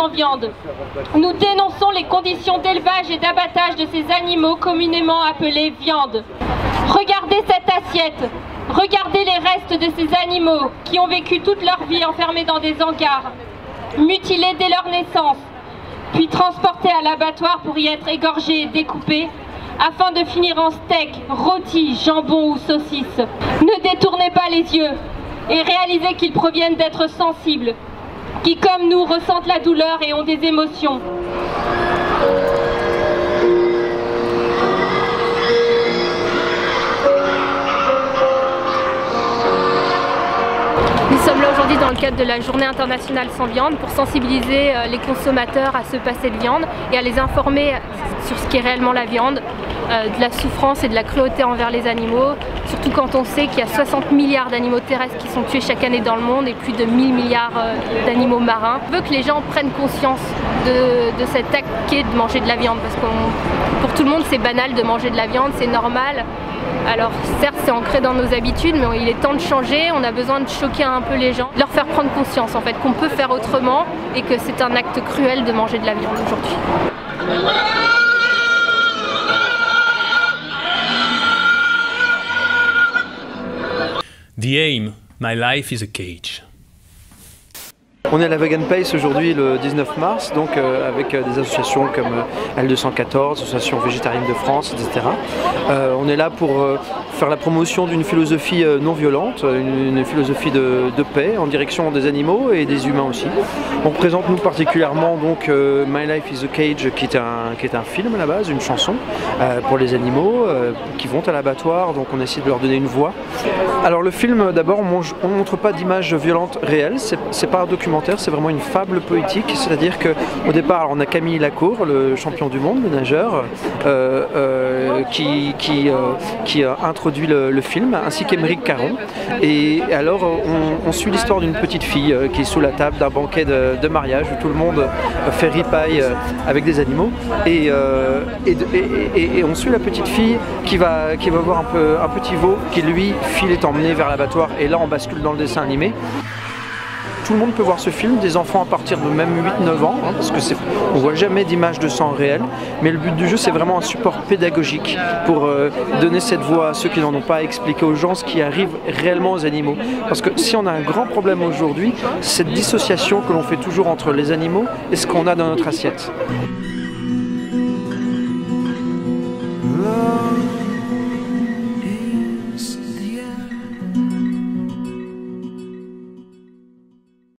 sans viande. Nous dénonçons les conditions d'élevage et d'abattage de ces animaux communément appelés viande. Regardez cette assiette, regardez les restes de ces animaux qui ont vécu toute leur vie enfermés dans des hangars, mutilés dès leur naissance, puis transportés à l'abattoir pour y être égorgés et découpés, afin de finir en steak, rôti, jambon ou saucisse. Ne détournez pas les yeux et réalisez qu'ils proviennent d'êtres sensibles, qui comme nous ressentent la douleur et ont des émotions. Nous sommes là aujourd'hui dans le cadre de la Journée internationale sans viande pour sensibiliser les consommateurs à se passer de viande et à les informer sur ce qu'est réellement la viande, de la souffrance et de la cruauté envers les animaux, surtout quand on sait qu'il y a 60 milliards d'animaux terrestres qui sont tués chaque année dans le monde et plus de 1000 milliards d'animaux marins. On veut que les gens prennent conscience de cet acte qu'est de manger de la viande, parce que pour tout le monde c'est banal de manger de la viande, c'est normal. Alors certes c'est ancré dans nos habitudes, mais il est temps de changer, on a besoin de choquer un peu les gens, de leur faire prendre conscience en fait qu'on peut faire autrement et que c'est un acte cruel de manger de la viande aujourd'hui. The aim, my life is a cage. On est à la Vegan Pace aujourd'hui le 19 mars, donc avec des associations comme L214, Association végétarienne de France, etc. On est là pour faire la promotion d'une philosophie non violente, une philosophie de paix en direction des animaux et des humains aussi. On présente nous particulièrement donc My Life is a Cage, qui est un film à la base, une chanson pour les animaux qui vont à l'abattoir, donc on essaie de leur donner une voix. Alors le film, d'abord, on ne montre pas d'images violentes réelles, c'est pas un documentaire, c'est vraiment une fable poétique, c'est-à-dire qu'au départ on a Camille Lacour, le champion du monde, le nageur, qui introduit le film, ainsi qu'Émeric Caron. Et alors on suit l'histoire d'une petite fille qui est sous la table d'un banquet de mariage où tout le monde fait ripaille avec des animaux, et on suit la petite fille qui va voir un petit veau qui lui file est emmené vers l'abattoir, et là on bascule dans le dessin animé. Tout le monde peut voir ce film, des enfants à partir de même 8-9 ans, parce que on ne voit jamais d'images de sang réelles, mais le but du jeu c'est vraiment un support pédagogique pour donner cette voix à ceux qui n'en ont pas, expliquer aux gens ce qui arrive réellement aux animaux. Parce que si on a un grand problème aujourd'hui, c'est cette dissociation que l'on fait toujours entre les animaux et ce qu'on a dans notre assiette.